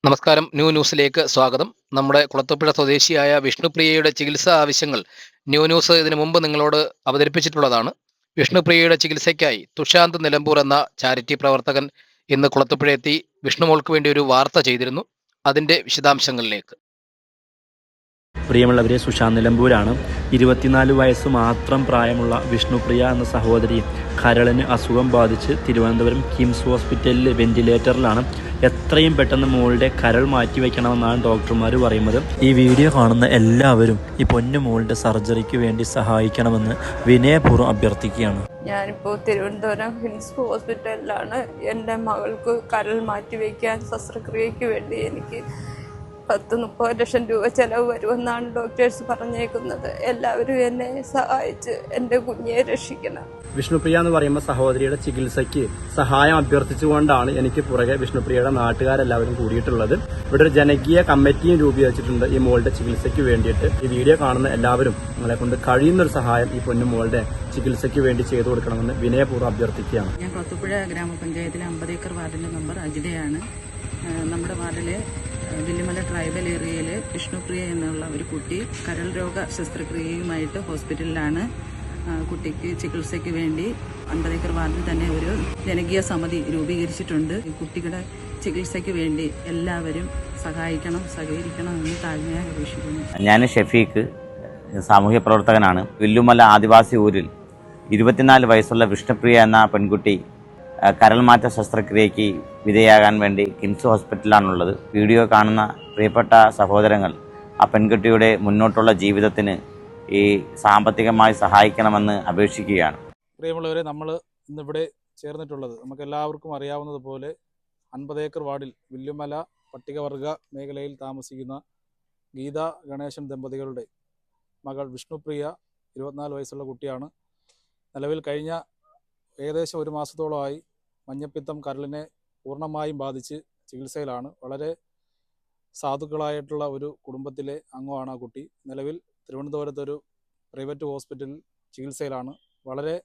നമസ്കാരം. ന്യൂസിലേക്ക് സ്വാഗതം. നമ്മുടെ കുളത്തൂപ്പുഴ സ്വദേശിയായ വിഷ്ണുപ്രിയയുടെ ചികിത്സാ ആവശ്യങ്ങൾ ന്യൂസ് ഇതിനു മുമ്പ് നിങ്ങളോട് അവതരിപ്പിച്ചിട്ടുള്ളതാണ്. വിഷ്ണുപ്രിയയുടെ ചികിത്സയ്ക്കായി തുഷാന്ത് നിലമ്പൂർ എന്ന ചാരിറ്റി പ്രവർത്തകൻ ഇന്ന് കുളത്തൂപ്പുഴ എത്തി വിഷ്ണുമോൾക്ക് വേണ്ടി ഒരു വാർത്ത ചെയ്തിരുന്നു. അതിന്റെ വിശദാംശങ്ങളിലേക്ക്. പ്രിയമുള്ളവരെ, സുശാന്ത് നിലമ്പൂരാണ്. 24 വയസ്സ് മാത്രം പ്രായമുള്ള വിഷ്ണുപ്രിയ എന്ന സഹോദരി കരളിന് അസുഖം ബാധിച്ച് തിരുവനന്തപുരം കിംസ് ഹോസ്പിറ്റലിൽ വെന്റിലേറ്ററിലാണ്. എത്രയും പെട്ടെന്ന് മോളുടെ കരൾ മാറ്റിവെക്കണമെന്നാണ് ഡോക്ടർമാർ പറയുന്നത്. ഈ വീഡിയോ കാണുന്ന എല്ലാവരും ഈ പൊന്നു മോളുടെ സർജറിക്ക് വേണ്ടി സഹായിക്കണമെന്ന് വിനയപൂർവ്വം അഭ്യർത്ഥിക്കുകയാണ്. ഞാനിപ്പോൾ തിരുവനന്തപുരം കിംസ് ഹോസ്പിറ്റലിലാണ്. എൻ്റെ മകൾക്ക് കരൾ മാറ്റിവെക്കാൻ ശസ്ത്രക്രിയയ്ക്ക് വേണ്ടി എനിക്ക് 10-30 ലക്ഷം രൂപ ചിലവ് വരുമെന്നാണ് ഡോക്ടേഴ്സ് പറഞ്ഞേക്കുന്നത്. എല്ലാവരും എന്നെ സഹായിച്ച് എൻ്റെ കുഞ്ഞിനെ രക്ഷിക്കണം. വിഷ്ണുപ്രിയ എന്ന് പറയുമ്പോൾ സഹോദരിയുടെ ചികിത്സയ്ക്ക് സഹായം അഭ്യർത്ഥിച്ചുകൊണ്ടാണ് എനിക്ക് പുറകെ വിഷ്ണുപ്രിയയുടെ നാട്ടുകാരെല്ലാവരും കൂടിയിട്ടുള്ളത്. ഇവിടെ ഒരു ജനകീയ കമ്മിറ്റിയും രൂപീകരിച്ചിട്ടുണ്ട് ഈ മോളുടെ ചികിത്സയ്ക്ക് വേണ്ടിയിട്ട്. ഈ വീഡിയോ കാണുന്ന എല്ലാവരും നിങ്ങളെ കൊണ്ട് കഴിയുന്നൊരു സഹായം ഈ പൊന്നു മോളുടെ ചികിത്സയ്ക്ക് വേണ്ടി ചെയ്തു കൊടുക്കണമെന്ന് വിനയപൂർവ്വം അഭ്യർത്ഥിക്കുകയാണ്. ഞാൻ കുളത്തൂപ്പുഴ ഗ്രാമപഞ്ചായത്തിലെ 50 ഏക്കർ വാർഡിന്റെ മെമ്പർ അജിതയാണ്. നമ്മുടെ വാർഡിലെ വില്ലുമല ട്രൈബൽ ഏരിയയിൽ വിഷ്ണുപ്രിയ എന്നുള്ള ഒരു കുട്ടി കരൾ രോഗ ശസ്ത്രക്രിയയുമായിട്ട് ഹോസ്പിറ്റലിലാണ്. കുട്ടിക്ക് ചികിത്സയ്ക്ക് വേണ്ടി 50 ഏക്കർ വാർഡിൽ തന്നെ ഒരു ജനകീയ സമിതി രൂപീകരിച്ചിട്ടുണ്ട്. ഈ കുട്ടികളുടെ ചികിത്സയ്ക്ക് വേണ്ടി എല്ലാവരും സഹകരിക്കണം എന്ന് താഴ്മയായി അപേക്ഷിക്കുന്നു. ഞാൻ ഷെഫീഖ്, സാമൂഹ്യ പ്രവർത്തകനാണ്. വില്ലുമല ആദിവാസി ഊരിൽ 24 വയസ്സുള്ള വിഷ്ണുപ്രിയ എന്ന പെൺകുട്ടി കരൾമാറ്റ ശസ്ത്രക്രിയയ്ക്ക് വിധേയാകാൻ വേണ്ടി കിംസ് ഹോസ്പിറ്റലിലാണുള്ളത്. വീഡിയോ കാണുന്ന പ്രിയപ്പെട്ട സഹോദരങ്ങൾ ആ പെൺകുട്ടിയുടെ മുന്നോട്ടുള്ള ജീവിതത്തിന് ഈ സാമ്പത്തികമായി സഹായിക്കണമെന്ന് അപേക്ഷിക്കുകയാണ്. പ്രിയമുള്ളവരെ, നമ്മൾ ഇന്നിവിടെ ചേർന്നിട്ടുള്ളത് നമുക്ക് എല്ലാവർക്കും അറിയാവുന്നതുപോലെ 50 ഏക്കർ വാർഡിൽ വില്ലുമല പട്ടികവർഗ മേഖലയിൽ താമസിക്കുന്ന ഗീത ഗണേശൻ ദമ്പതികളുടെ മകൾ വിഷ്ണുപ്രിയ 24 വയസ്സുള്ള കുട്ടിയാണ്. നിലവിൽ കഴിഞ്ഞ ഏകദേശം 1 മാസത്തോളമായി മഞ്ഞപ്പിത്തം കരളിനെ പൂർണ്ണമായും ബാധിച്ച് ചികിത്സയിലാണ്. വളരെ സാധുക്കളായിട്ടുള്ള ഒരു കുടുംബത്തിലെ അംഗമാണ് ആ കുട്ടി. നിലവിൽ തിരുവനന്തപുരത്തൊരു പ്രൈവറ്റ് ഹോസ്പിറ്റലിൽ ചികിത്സയിലാണ്. വളരെ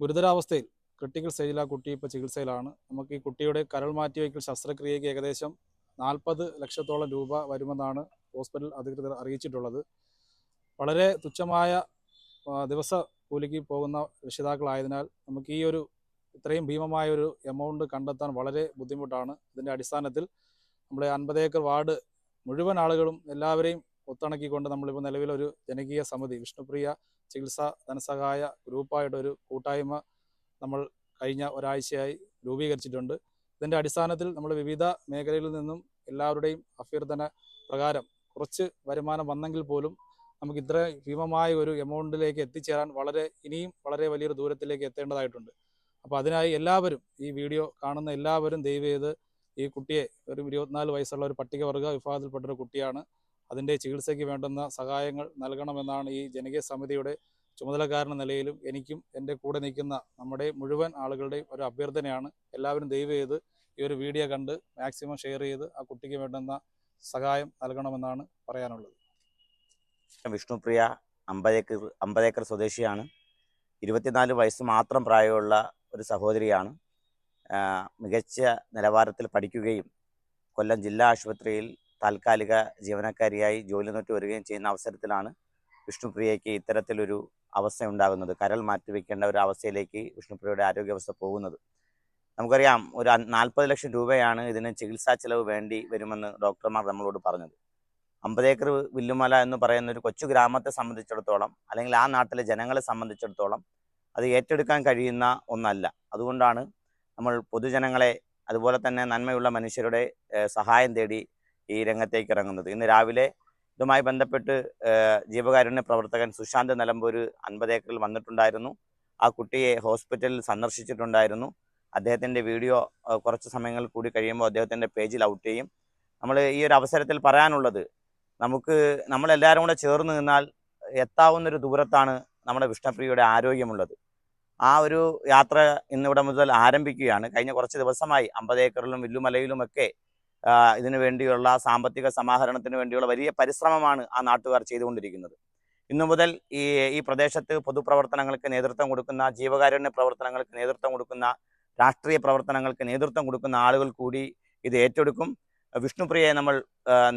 ഗുരുതരാവസ്ഥയിൽ ക്രിട്ടിക്കൽ സ്റ്റേജിൽ ആ കുട്ടി ഇപ്പോൾ ചികിത്സയിലാണ്. നമുക്ക് ഈ കുട്ടിയുടെ കരൾ മാറ്റിവയ്ക്കൽ ശസ്ത്രക്രിയയ്ക്ക് ഏകദേശം 40 ലക്ഷത്തോളം രൂപ വരുമെന്നാണ് ഹോസ്പിറ്റൽ അധികൃതർ അറിയിച്ചിട്ടുള്ളത്. വളരെ തുച്ഛമായ ദിവസ കൂലിക്ക് പോകുന്ന രക്ഷിതാക്കളായതിനാൽ നമുക്ക് ഈ ഒരു ഇത്രയും ഭീമമായൊരു എമൗണ്ട് കണ്ടെത്താൻ വളരെ ബുദ്ധിമുട്ടാണ്. ഇതിൻ്റെ അടിസ്ഥാനത്തിൽ നമ്മുടെ 50 ഏക്കർ വാർഡ് മുഴുവൻ ആളുകളും എല്ലാവരെയും ഒത്തിണക്കിക്കൊണ്ട് നമ്മളിപ്പോൾ നിലവിലൊരു ജനകീയ സമിതി വിഷ്ണുപ്രിയ ചികിത്സാ ധനസഹായ ഗ്രൂപ്പായിട്ടൊരു കൂട്ടായ്മ നമ്മൾ കഴിഞ്ഞ ഒരാഴ്ചയായി രൂപീകരിച്ചിട്ടുണ്ട്. ഇതിൻ്റെ അടിസ്ഥാനത്തിൽ നമ്മൾ വിവിധ മേഖലയിൽ നിന്നും എല്ലാവരുടെയും അഭ്യർത്ഥന പ്രകാരം കുറച്ച് വരുമാനം വന്നെങ്കിൽ പോലും നമുക്ക് ഇത്ര ഭീമമായ ഒരു എമൗണ്ടിലേക്ക് എത്തിച്ചേരാൻ ഇനിയും വളരെ വലിയൊരു ദൂരത്തിലേക്ക് എത്തേണ്ടതായിട്ടുണ്ട്. അപ്പോൾ അതിനായി എല്ലാവരും, ഈ വീഡിയോ കാണുന്ന എല്ലാവരും ദയവ് ചെയ്ത് ഈ കുട്ടിയെ, ഒരു 24 വയസ്സുള്ള ഒരു പട്ടികവർഗ വിഭാഗത്തിൽപ്പെട്ടൊരു കുട്ടിയാണ്, അതിൻ്റെ ചികിത്സയ്ക്ക് വേണ്ടുന്ന സഹായങ്ങൾ നൽകണമെന്നാണ് ഈ ജനകീയ സമിതിയുടെ ചുമതലക്കാരൻ നിലയിലും എനിക്കും എൻ്റെ കൂടെ നിൽക്കുന്ന നമ്മുടെ മുഴുവൻ ആളുകളുടെയും ഒരു അഭ്യർത്ഥനയാണ്. എല്ലാവരും ദയവ് ചെയ്ത് ഈ ഒരു വീഡിയോ കണ്ട് മാക്സിമം ഷെയർ ചെയ്ത് ആ കുട്ടിക്ക് വേണ്ടുന്ന സഹായം നൽകണമെന്നാണ് പറയാനുള്ളത്. വിഷ്ണുപ്രിയ 50 ഏക്കർ സ്വദേശിയാണ്. 24 വയസ്സ് മാത്രം പ്രായമുള്ള ഒരു സഹോദരിയാണ്. മികച്ച നിലവാരത്തിൽ പഠിക്കുകയും കൊല്ലം ജില്ലാ ആശുപത്രിയിൽ താൽക്കാലിക ജീവനക്കാരിയായി ജോലി നോക്കി വരികയും ചെയ്യുന്ന അവസരത്തിലാണ് വിഷ്ണുപ്രിയയ്ക്ക് ഇത്തരത്തിലൊരു അവസ്ഥ ഉണ്ടാകുന്നത്. കരൾ മാറ്റിവെക്കേണ്ട ഒരു അവസ്ഥയിലേക്ക് വിഷ്ണുപ്രിയയുടെ ആരോഗ്യാവസ്ഥ പോകുന്നത്. നമുക്കറിയാം, ഒരു 40 ലക്ഷം രൂപയാണ് ഇതിന് ചികിത്സാ ചെലവ് വേണ്ടി വരുമെന്ന് ഡോക്ടർമാർ നമ്മളോട് പറഞ്ഞത്. 50 ഏക്കർ വില്ലുമല എന്ന് പറയുന്ന ഒരു കൊച്ചു ഗ്രാമത്തെ സംബന്ധിച്ചിടത്തോളം, അല്ലെങ്കിൽ ആ നാട്ടിലെ ജനങ്ങളെ സംബന്ധിച്ചിടത്തോളം അത് ഏറ്റെടുക്കാൻ കഴിയുന്ന ഒന്നല്ല. അതുകൊണ്ടാണ് നമ്മൾ പൊതുജനങ്ങളെ, അതുപോലെ തന്നെ നന്മയുള്ള മനുഷ്യരുടെ സഹായം തേടി ഈ രംഗത്തേക്ക് ഇറങ്ങുന്നത്. ഇന്ന് രാവിലെ ഇതുമായി ബന്ധപ്പെട്ട് ജീവകാരുണ്യ പ്രവർത്തകൻ സുശാന്ത് നിലമ്പൂർ 50 ഏക്കറിൽ വന്നിട്ടുണ്ടായിരുന്നു. ആ കുട്ടിയെ ഹോസ്പിറ്റലിൽ സന്ദർശിച്ചിട്ടുണ്ടായിരുന്നു. അദ്ദേഹത്തിൻ്റെ വീഡിയോ കുറച്ച് സമയങ്ങൾ കൂടി കഴിയുമ്പോൾ അദ്ദേഹത്തിൻ്റെ പേജിൽ ഔട്ട് ചെയ്യും. നമ്മൾ ഈ ഒരു അവസരത്തിൽ പറയാനുള്ളത്, നമ്മളെല്ലാവരും കൂടെ ചേർന്ന് നിന്നാൽ എത്താവുന്നൊരു ദൂരത്താണ് നമ്മുടെ വിഷ്ണുപ്രിയയുടെ ആരോഗ്യമുള്ളത്. ആ ഒരു യാത്ര ഇന്നിവിടെ മുതൽ ആരംഭിക്കുകയാണ്. കഴിഞ്ഞ കുറച്ച് ദിവസമായി 50 ഏക്കറിലും വില്ലുമലയിലുമൊക്കെ ഇതിനു വേണ്ടിയുള്ള സാമ്പത്തിക സമാഹരണത്തിന് വേണ്ടിയുള്ള വലിയ പരിശ്രമമാണ് ആ നാട്ടുകാർ ചെയ്തുകൊണ്ടിരിക്കുന്നത്. ഇന്നു മുതൽ ഈ പ്രദേശത്ത് പൊതുപ്രവർത്തനങ്ങൾക്ക് നേതൃത്വം കൊടുക്കുന്ന, ജീവകാരുണ്യ പ്രവർത്തനങ്ങൾക്ക് നേതൃത്വം കൊടുക്കുന്ന, രാഷ്ട്രീയ പ്രവർത്തനങ്ങൾക്ക് നേതൃത്വം കൊടുക്കുന്ന ആളുകൾ കൂടി ഇത് ഏറ്റെടുക്കും. വിഷ്ണുപ്രിയയെ നമ്മൾ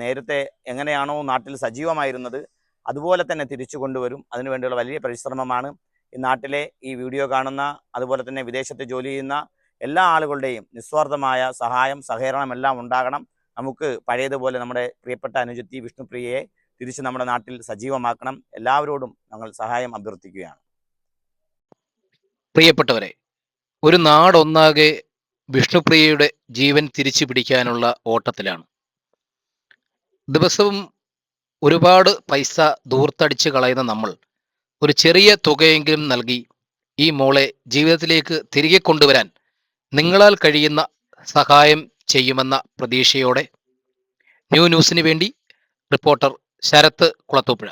നേരത്തെ എങ്ങനെയാണോ നാട്ടിൽ സജീവമായിരുന്നത് അതുപോലെ തന്നെ തിരിച്ചു കൊണ്ടുവരും. അതിനുവേണ്ടിയുള്ള വലിയ പരിശ്രമമാണ് ഈ നാട്ടിലെ ഈ വീഡിയോ കാണുന്ന, അതുപോലെ തന്നെ വിദേശത്ത് ജോലി ചെയ്യുന്ന എല്ലാ ആളുകളുടെയും നിസ്വാർത്ഥമായ സഹായം സഹകരണം എല്ലാം ഉണ്ടാകണം. നമുക്ക് പഴയതുപോലെ നമ്മുടെ പ്രിയപ്പെട്ട അനുജത്തി വിഷ്ണുപ്രിയയെ തിരിച്ച് നമ്മുടെ നാട്ടിൽ സജീവമാക്കണം. എല്ലാവരോടും ഞങ്ങൾ സഹായം അഭ്യർത്ഥിക്കുകയാണ്. പ്രിയപ്പെട്ടവരെ, ഒരു നാടൊന്നാകെ വിഷ്ണുപ്രിയയുടെ ജീവൻ തിരിച്ചു പിടിക്കാനുള്ള ഓട്ടത്തിലാണ്. ദിവസവും ഒരുപാട് പൈസ ദൂർത്തടിച്ച് കളയുന്ന നമ്മൾ ഒരു ചെറിയ തുകയെങ്കിലും നൽകി ഈ മോളെ ജീവിതത്തിലേക്ക് തിരികെ കൊണ്ടുവരാൻ നിങ്ങളാൽ കഴിയുന്ന സഹായം ചെയ്യുമെന്ന പ്രതീക്ഷയോടെ ന്യൂസിന് വേണ്ടി റിപ്പോർട്ടർ ശരത്ത് കുളത്തൂപ്പുഴ.